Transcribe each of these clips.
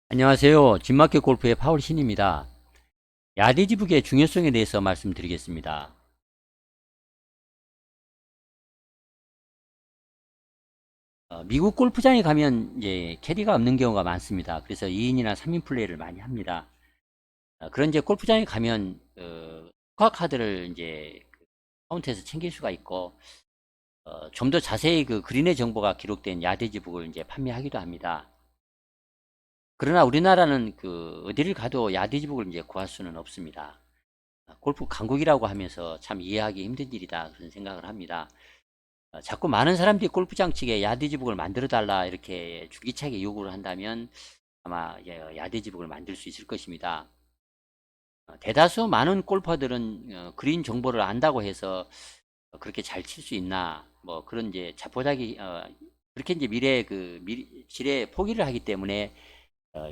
안녕하세요. 진마켓 골프의 파울신입니다. 야디지북의 중요성에 대해서 말씀드리겠습니다. 미국 골프장에 가면 이제 캐디가 없는 경우가 많습니다. 그래서 2인이나 3인 플레이를 많이 합니다. 그런 이제 골프장에 가면 스코어 카드를 이제 카운트에서 챙길 수가 있고 좀 더 자세히 그 그린의 정보가 기록된 야디지북을 이제 판매하기도 합니다. 그러나 우리나라는 그 어디를 가도 야디지북을 이제 구할 수는 없습니다. 골프 강국이라고 하면서 참 이해하기 힘든 일이다 그런 생각을 합니다. 자꾸 많은 사람들이 골프장 측에 야디지북을 만들어 달라 이렇게 줄기차게 요구를 한다면 아마 야디지북을 만들 수 있을 것입니다. 대다수 많은 골퍼들은 그린 정보를 안다고 해서 그렇게 잘 칠 수 있나 뭐 그런 이제 자포자기 그렇게 이제 질에 포기를 하기 때문에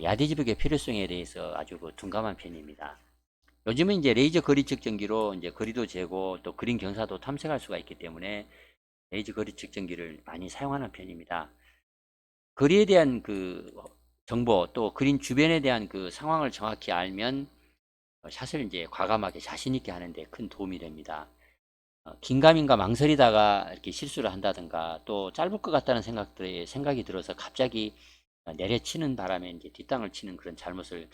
야디지북의 필요성에 대해서 아주 둔감한 편입니다. 요즘은 이제 레이저 거리 측정기로 이제 거리도 재고 또 그린 경사도 탐색할 수가 있기 때문에 레이저 거리 측정기를 많이 사용하는 편입니다. 거리에 대한 그 정보 또 그린 주변에 대한 그 상황을 정확히 알면 샷을 이제 과감하게 자신 있게 하는데 큰 도움이 됩니다. 긴가민가 망설이다가 이렇게 실수를 한다든가 또 짧을 것 같다는 생각이 들어서 갑자기 내려치는 바람에 이제 뒷땅을 치는 그런 잘못을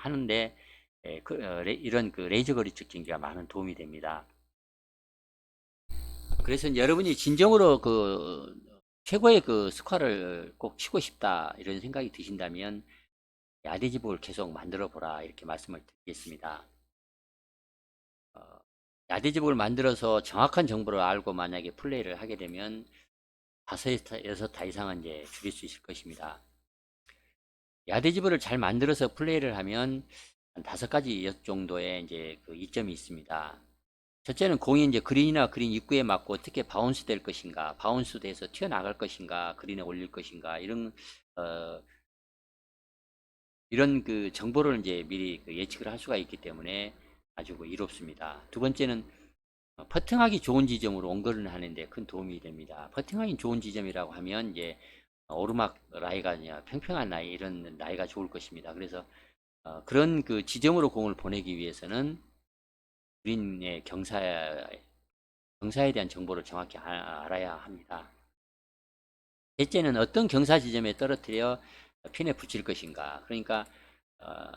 하는데 이런 그 레이저 거리 측정기가 많은 도움이 됩니다. 그래서 여러분이 진정으로 그 최고의 그 스코어를 꼭 치고 싶다 이런 생각이 드신다면 야디지북을 계속 만들어 보라 이렇게 말씀을 드리겠습니다. 어, 야디지북을 만들어서 정확한 정보를 알고 만약에 플레이를 하게 되면 5타 이상은 이제 줄일 수 있을 것입니다. 야디지북을 잘 만들어서 플레이를 하면 한 5가지 정도의 이제 그 이점이 있습니다. 첫째는 공이 이제 그린이나 그린 입구에 맞고 어떻게 바운스 될 것인가, 바운스 돼서 튀어나갈 것인가, 그린에 올릴 것인가, 어, 이런 그 정보를 이제 미리 그 예측을 할 수가 있기 때문에 아주 이롭습니다. 두 번째는 퍼팅하기 좋은 지점으로 원거리를 하는데 큰 도움이 됩니다. 퍼팅하기 좋은 지점이라고 하면 이제 오르막 라이가 아니라 평평한 라이 이런 라이가 좋을 것입니다. 그래서 그런 그 지점으로 공을 보내기 위해서는 그린의 경사에 대한 정보를 정확히 알아야 합니다. 셋째는 어떤 경사 지점에 떨어뜨려 핀에 붙일 것인가. 그러니까 어,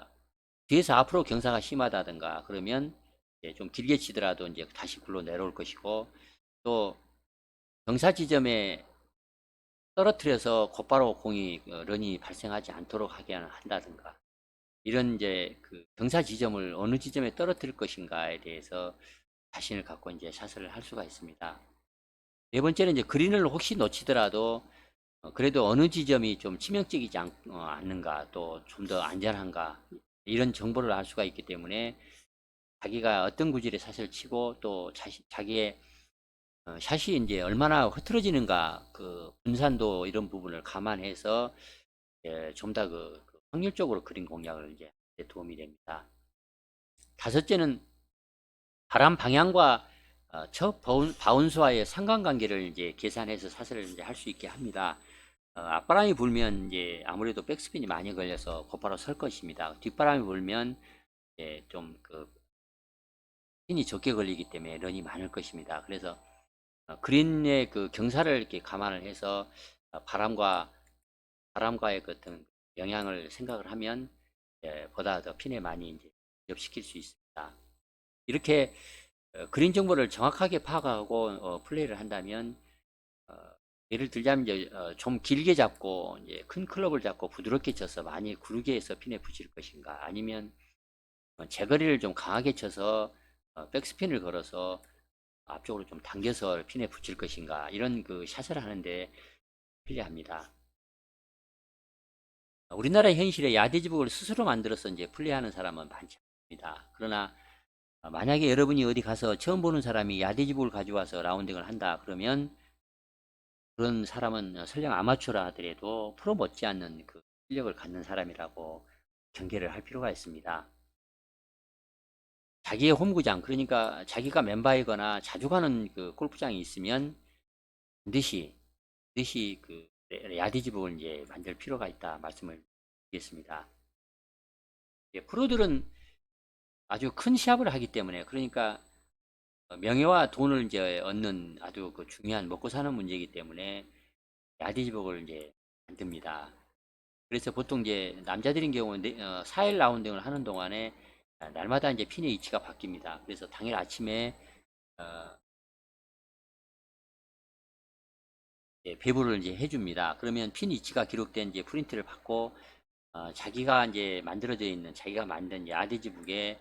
뒤에서 앞으로 경사가 심하다든가 그러면 좀 길게 치더라도 이제 다시 굴러 내려올 것이고 또 경사 지점에 떨어뜨려서 곧바로 공이 런이 발생하지 않도록 하게 한다든가 이런 이제 그 경사 지점을 어느 지점에 떨어뜨릴 것인가에 대해서 자신을 갖고 이제 샷을 할 수가 있습니다. 네 번째는 이제 그린을 혹시 놓치더라도 그래도 어느 지점이 좀 치명적이지 않는가 또 좀 더 안전한가 이런 정보를 알 수가 있기 때문에 자기가 어떤 구질의 샷을 치고 또 자기의 샷이 이제 얼마나 흐트러지는가 그 분산도 이런 부분을 감안해서 좀 더 그 확률적으로 그린 공략을 이제 도움이 됩니다. 다섯째는 바람 방향과 첫 바운스와의 상관관계를 이제 계산해서 샷을 이제 할 수 있게 합니다. 앞바람이 불면 이제 아무래도 백스핀이 많이 걸려서 곧바로 설 것입니다. 뒷바람이 불면 좀 그 핀이 적게 걸리기 때문에 런이 많을 것입니다. 그래서 그린의 그 경사를 이렇게 감안을 해서 바람과 바람과의 그 어떤 영향을 생각을 하면 보다 더 핀에 많이 이제 접시킬 수 있습니다. 이렇게 그린 정보를 정확하게 파악하고 플레이를 한다면 어, 예를 들자면 이제 좀 길게 잡고 이제 큰 클럽을 잡고 부드럽게 쳐서 많이 구르게 해서 핀에 붙일 것인가 아니면 제거리를 좀 강하게 쳐서 백스핀을 걸어서 앞쪽으로 좀 당겨서 핀에 붙일 것인가 이런 그 샷을 하는데 필요합니다. 우리나라 현실에 야디지북을 스스로 만들어서 이제 플레이하는 사람은 많지 않습니다. 그러나 만약에 여러분이 어디 가서 처음 보는 사람이 야디지북을 가져와서 라운딩을 한다 그러면 그런 사람은 설령 아마추어라 하더라도 프로 못지않는 그 실력을 갖는 사람이라고 경계를 할 필요가 있습니다. 자기의 홈구장 그러니까 자기가 멤버이거나 자주 가는 그 골프장이 있으면 반드시 그 야디지북을 이제 만들 필요가 있다 말씀을 드리겠습니다. 예, 프로들은 아주 큰 시합을 하기 때문에 그러니까 명예와 돈을 이제 얻는 아주 그 중요한 먹고 사는 문제이기 때문에 야디지복을 이제 만듭니다. 그래서 보통 이제 남자들인 경우는 4일 라운딩을 하는 동안에 날마다 이제 핀의 위치가 바뀝니다. 그래서 당일 아침에 어, 배부를 이제 해줍니다. 그러면 핀 위치가 기록된 이제 프린트를 받고 자기가 이제 만들어져 있는 자기가 만든 야디지북에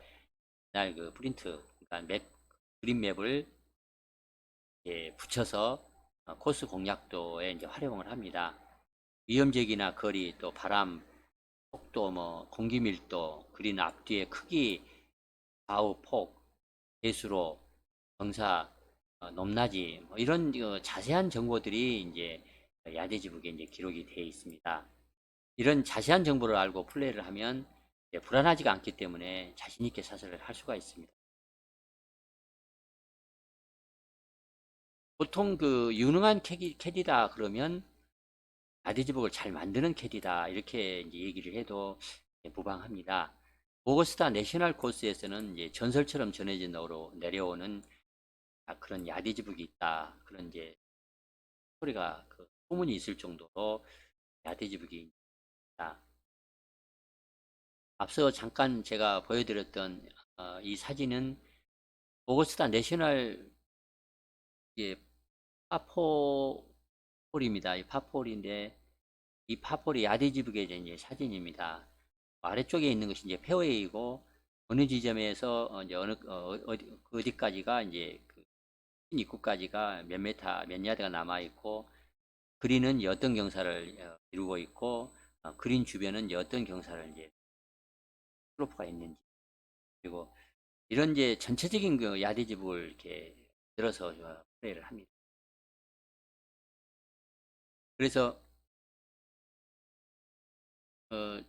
날 그 프린트, 그러니까 그림 맵을 붙여서 코스 공략도에 이제 활용을 합니다. 위험적이나 거리, 또 바람, 속도, 뭐 공기 밀도, 그린 앞뒤의 크기, 좌우 폭, 배수로, 경사, 높낮이, 뭐 이런 자세한 정보들이 이제 야대지북에 이제 기록이 되어 있습니다. 이런 자세한 정보를 알고 플레이를 하면 불안하지가 않기 때문에 자신 있게 사설을 할 수가 있습니다. 보통 그 유능한 캐디다 그러면 야대지북을 잘 만드는 캐디다 이렇게 이제 얘기를 해도 무방합니다. 오거스타 내셔널 코스에서는 이제 전설처럼 전해진 내려오는 그런 야디즈북이 있다. 그런 이제 소리가 그 소문이 있을 정도로 야디즈북이 있다. 앞서 잠깐 제가 보여드렸던 이 사진은 오거스타 내셔널 예, 파포홀입니다. 이 파포홀인데 이 파포홀이 야디즈북의 이제 사진입니다. 아래쪽에 있는 것이 이제 페어웨이고 어느 지점에서 이제 어디까지가 이제 그 입구까지가 몇 메타 몇 야드가 남아 있고 그린은 어떤 경사를 이루고 있고 그린 주변은 어떤 경사를 이제 슬로프가 있는지 그리고 이런 이제 전체적인 그 야디집을 이렇게 들어서 플레이를 합니다. 그래서 어,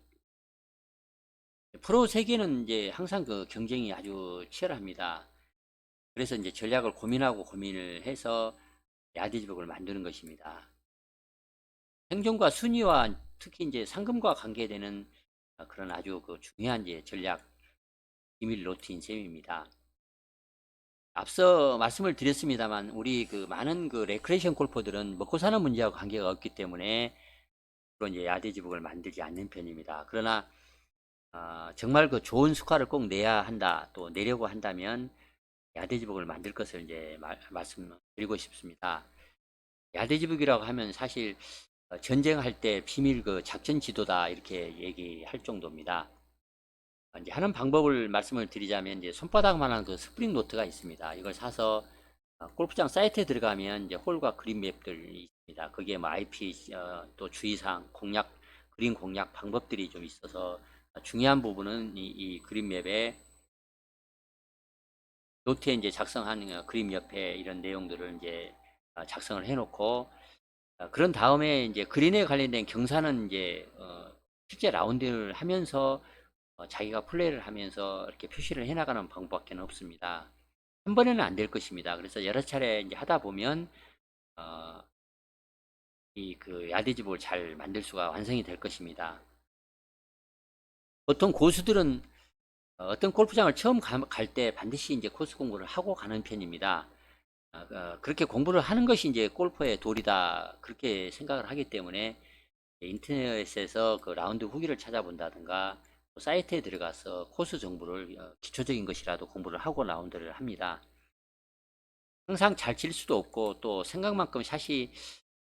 프로 세계는 이제 항상 그 경쟁이 아주 치열합니다. 그래서 이제 전략을 고민하고 고민을 해서 야디집을 만드는 것입니다. 생존과 순위와 특히 이제 상금과 관계되는 그런 아주 그 중요한 이제 전략 비밀 노트인 셈입니다. 앞서 말씀을 드렸습니다만 우리 그 많은 그 레크레이션 골퍼들은 먹고 사는 문제하고 관계가 없기 때문에 그런 이제 야대지북을 만들지 않는 편입니다. 그러나 정말 그 좋은 스코어를 꼭 내야 한다, 또 내려고 한다면 야대지북을 만들 것을 이제 말씀드리고 싶습니다. 야대지북이라고 하면 사실 전쟁할 때 비밀 그 작전 지도다 이렇게 얘기할 정도입니다. 이제 하는 방법을 말씀을 드리자면 이제 손바닥만한 그 스프링 노트가 있습니다. 이걸 사서 골프장 사이트에 들어가면 이제 홀과 그린 맵들이 있습니다. 거기에 뭐 IP 또 주의사항, 공략, 그린 공략 방법들이 좀 있어서 중요한 부분은 이 그린 맵에 노트에 이제 작성한 그림 옆에 이런 내용들을 이제 작성을 해놓고 그런 다음에 이제 그린에 관련된 경사는 이제 실제 라운드를 하면서 자기가 플레이를 하면서 이렇게 표시를 해나가는 방법밖에 없습니다. 한 번에는 안 될 것입니다. 그래서 여러 차례 이제 하다 보면 어, 이 그 야디집을 잘 만들 수가 완성이 될 것입니다. 보통 고수들은 어떤 골프장을 처음 갈 때 반드시 이제 코스 공부를 하고 가는 편입니다. 그렇게 공부를 하는 것이 이제 골퍼의 도리다 그렇게 생각을 하기 때문에 인터넷에서 그 라운드 후기를 찾아본다든가 사이트에 들어가서 코스 정보를 기초적인 것이라도 공부를 하고 라운드를 합니다. 항상 잘 칠 수도 없고 또 생각만큼 샷이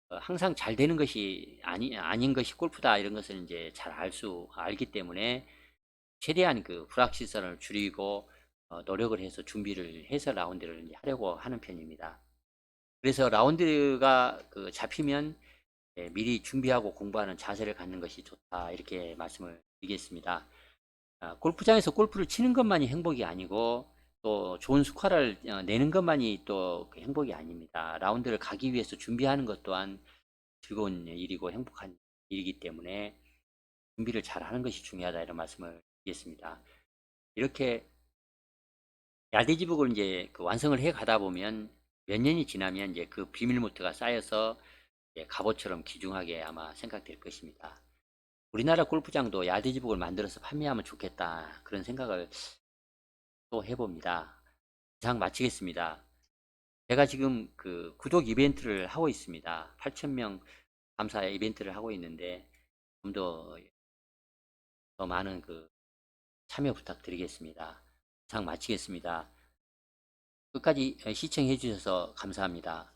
항상 잘 되는 것이 아닌 것이 골프다 이런 것을 이제 잘 알기 때문에 최대한 그 불확실성을 줄이고 노력을 해서 준비를 해서 라운드를 이제 하려고 하는 편입니다. 그래서 라운드가 그 잡히면 미리 준비하고 공부하는 자세를 갖는 것이 좋다 이렇게 말씀을 드리겠습니다. 골프장에서 골프를 치는 것만이 행복이 아니고 또 좋은 스코어를 내는 것만이 또그 행복이 아닙니다. 라운드를 가기 위해서 준비하는 것 또한 즐거운 일이고 행복한 일이기 때문에 준비를 잘 하는 것이 중요하다 이런 말씀을 드리겠습니다. 이렇게 야디지북을 이제 그 완성을 해 가다 보면 몇 년이 지나면 이제 그 비밀 노트가 쌓여서 갑옷처럼 귀중하게 아마 생각될 것입니다. 우리나라 골프장도 야드지북을 만들어서 판매하면 좋겠다. 그런 생각을 또 해봅니다. 이상 마치겠습니다. 제가 지금 그 구독 이벤트를 하고 있습니다. 8,000명 감사 이벤트를 하고 있는데 좀 더 많은 그 참여 부탁드리겠습니다. 이상 마치겠습니다. 끝까지 시청해 주셔서 감사합니다.